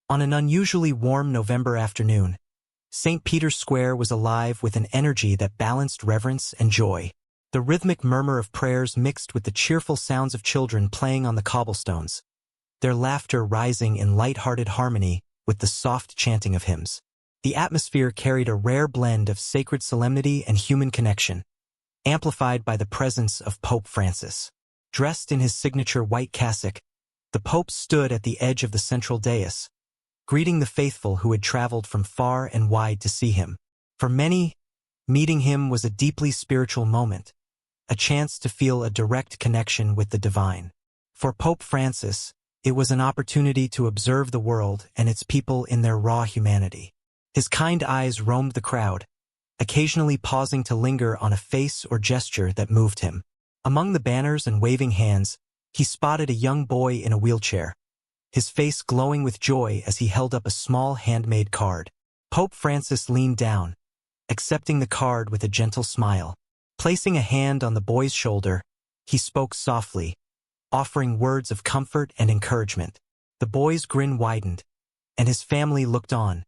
On an unusually warm November afternoon, St. Peter's Square was alive with an energy that balanced reverence and joy. The rhythmic murmur of prayers mixed with the cheerful sounds of children playing on the cobblestones, their laughter rising in light-hearted harmony with the soft chanting of hymns. The atmosphere carried a rare blend of sacred solemnity and human connection, amplified by the presence of Pope Francis. Dressed in his signature white cassock, the Pope stood at the edge of the central dais, greeting the faithful who had traveled from far and wide to see him. For many, meeting him was a deeply spiritual moment, a chance to feel a direct connection with the divine. For Pope Francis, it was an opportunity to observe the world and its people in their raw humanity. His kind eyes roamed the crowd, occasionally pausing to linger on a face or gesture that moved him. Among the banners and waving hands, he spotted a young boy in a wheelchair, his face glowing with joy as he held up a small handmade card. Pope Francis leaned down, accepting the card with a gentle smile. Placing a hand on the boy's shoulder, he spoke softly, offering words of comfort and encouragement. The boy's grin widened, and his family looked on,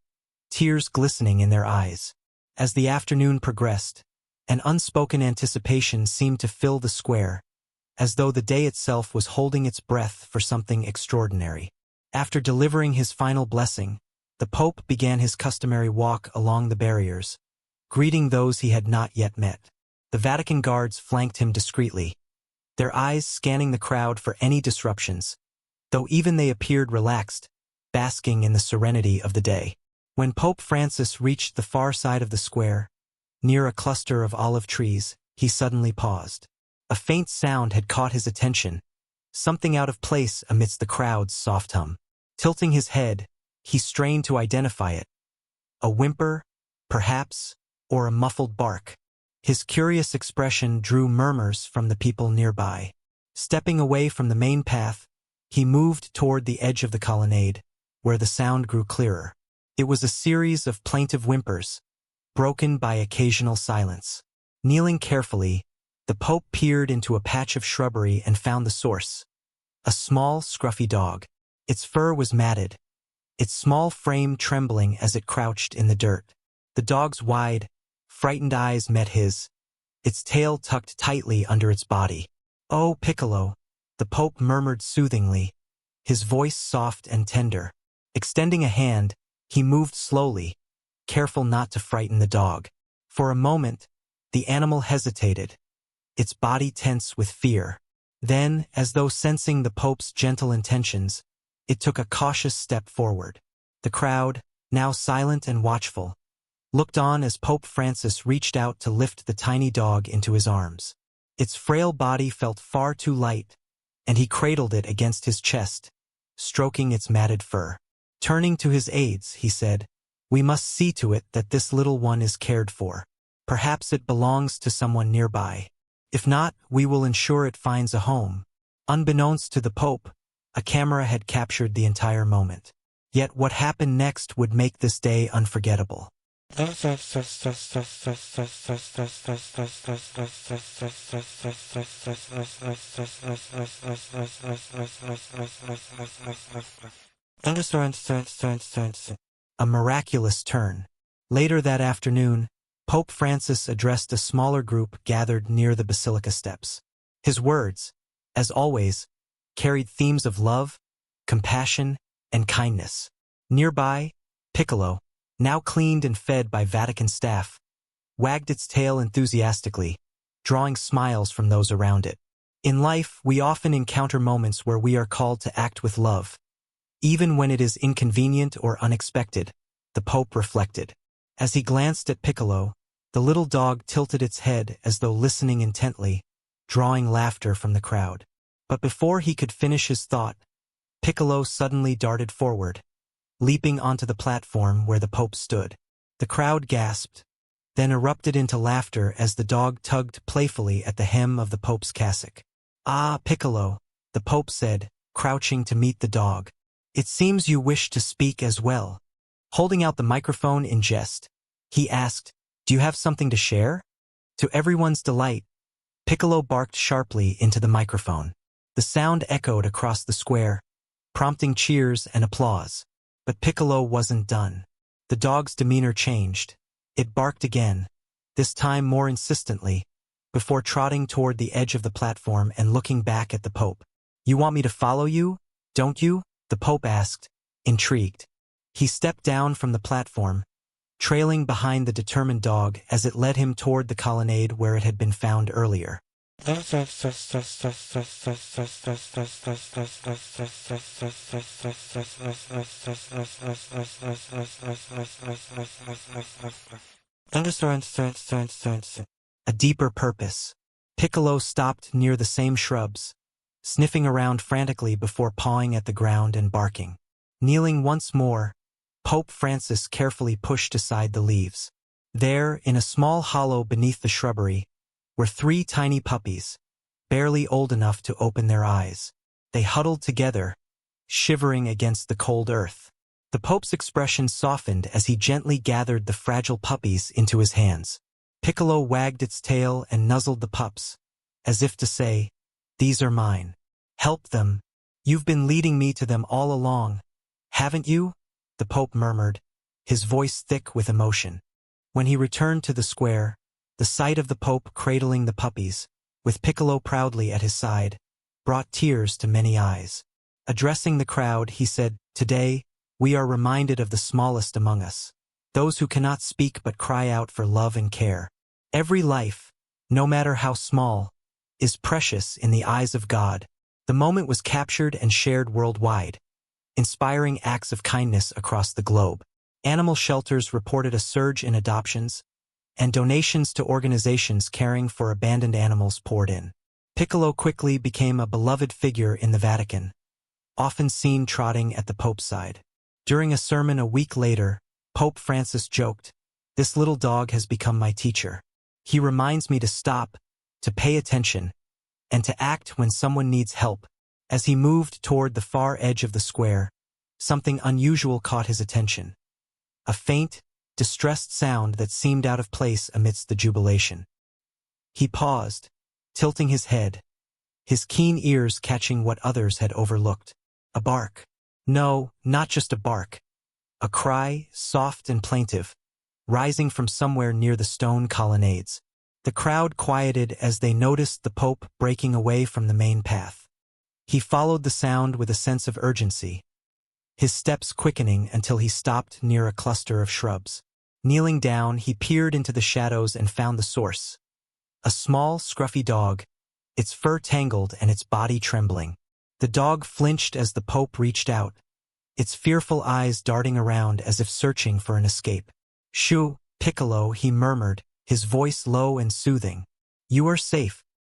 tears glistening in their eyes. As the afternoon progressed, an unspoken anticipation seemed to fill the square, as though the day itself was holding its breath for something extraordinary. After delivering his final blessing, the Pope began his customary walk along the barriers, greeting those he had not yet met. The Vatican guards flanked him discreetly, their eyes scanning the crowd for any disruptions, though even they appeared relaxed, basking in the serenity of the day. When Pope Francis reached the far side of the square, near a cluster of olive trees, he suddenly paused. A faint sound had caught his attention, something out of place amidst the crowd's soft hum. Tilting his head, he strained to identify it. A whimper, perhaps, or a muffled bark. His curious expression drew murmurs from the people nearby. Stepping away from the main path, he moved toward the edge of the colonnade, where the sound grew clearer. It was a series of plaintive whimpers, broken by occasional silence. Kneeling carefully, the Pope peered into a patch of shrubbery and found the source. A small, scruffy dog. Its fur was matted, its small frame trembling as it crouched in the dirt. The dog's wide, frightened eyes met his, its tail tucked tightly under its body. "Oh, Piccolo," the Pope murmured soothingly, his voice soft and tender. Extending a hand, he moved slowly, careful not to frighten the dog. For a moment, the animal hesitated, its body tense with fear. Then, as though sensing the Pope's gentle intentions, it took a cautious step forward. The crowd, now silent and watchful, looked on as Pope Francis reached out to lift the tiny dog into his arms. Its frail body felt far too light, and he cradled it against his chest, stroking its matted fur. Turning to his aides, he said, "We must see to it that this little one is cared for. Perhaps it belongs to someone nearby. If not, we will ensure it finds a home." Unbeknownst to the Pope, a camera had captured the entire moment. Yet what happened next would make this day unforgettable. A miraculous turn. Later that afternoon, Pope Francis addressed a smaller group gathered near the basilica steps. His words, as always, carried themes of love, compassion, and kindness. Nearby, Piccolo, now cleaned and fed by Vatican staff, wagged its tail enthusiastically, drawing smiles from those around it. In life, we often encounter moments where we are called to act with love, even when it is inconvenient or unexpected, the Pope reflected. As he glanced at Piccolo, the little dog tilted its head as though listening intently, drawing laughter from the crowd. But before he could finish his thought, Piccolo suddenly darted forward, leaping onto the platform where the Pope stood. The crowd gasped, then erupted into laughter as the dog tugged playfully at the hem of the Pope's cassock. "Ah, Piccolo," the Pope said, crouching to meet the dog. "It seems you wish to speak as well." Holding out the microphone in jest, he asked, "Do you have something to share?" To everyone's delight, Piccolo barked sharply into the microphone. The sound echoed across the square, prompting cheers and applause. But Piccolo wasn't done. The dog's demeanor changed. It barked again, this time more insistently, before trotting toward the edge of the platform and looking back at the Pope. "You want me to follow you, don't you?" the Pope asked, intrigued. He stepped down from the platform, trailing behind the determined dog as it led him toward the colonnade where it had been found earlier. A deeper purpose. Piccolo stopped near the same shrubs, sniffing around frantically before pawing at the ground and barking. Kneeling once more, Pope Francis carefully pushed aside the leaves. There, in a small hollow beneath the shrubbery, were 3 tiny puppies, barely old enough to open their eyes. They huddled together, shivering against the cold earth. The Pope's expression softened as he gently gathered the fragile puppies into his hands. Piccolo wagged its tail and nuzzled the pups, as if to say, "These are mine. Help them. You've been leading me to them all along, haven't you?" the Pope murmured, his voice thick with emotion. When he returned to the square, the sight of the Pope cradling the puppies, with Piccolo proudly at his side, brought tears to many eyes. Addressing the crowd, he said, "Today, we are reminded of the smallest among us, those who cannot speak but cry out for love and care. Every life, no matter how small, is precious in the eyes of God." The moment was captured and shared worldwide, inspiring acts of kindness across the globe. Animal shelters reported a surge in adoptions, and donations to organizations caring for abandoned animals poured in. Piccolo quickly became a beloved figure in the Vatican, often seen trotting at the Pope's side. During a sermon a week later, Pope Francis joked, "This little dog has become my teacher. He reminds me to stop, to pay attention, and to act when someone needs help." As he moved toward the far edge of the square, something unusual caught his attention. A faint, distressed sound that seemed out of place amidst the jubilation. He paused, tilting his head, his keen ears catching what others had overlooked. A bark. No, not just a bark. A cry, soft and plaintive, rising from somewhere near the stone colonnades. The crowd quieted as they noticed the Pope breaking away from the main path. He followed the sound with a sense of urgency, his steps quickening until he stopped near a cluster of shrubs. Kneeling down, he peered into the shadows and found the source. A small, scruffy dog, its fur tangled and its body trembling. The dog flinched as the Pope reached out, its fearful eyes darting around as if searching for an escape. "Shoo, Piccolo," he murmured, his voice low and soothing. "You are safe.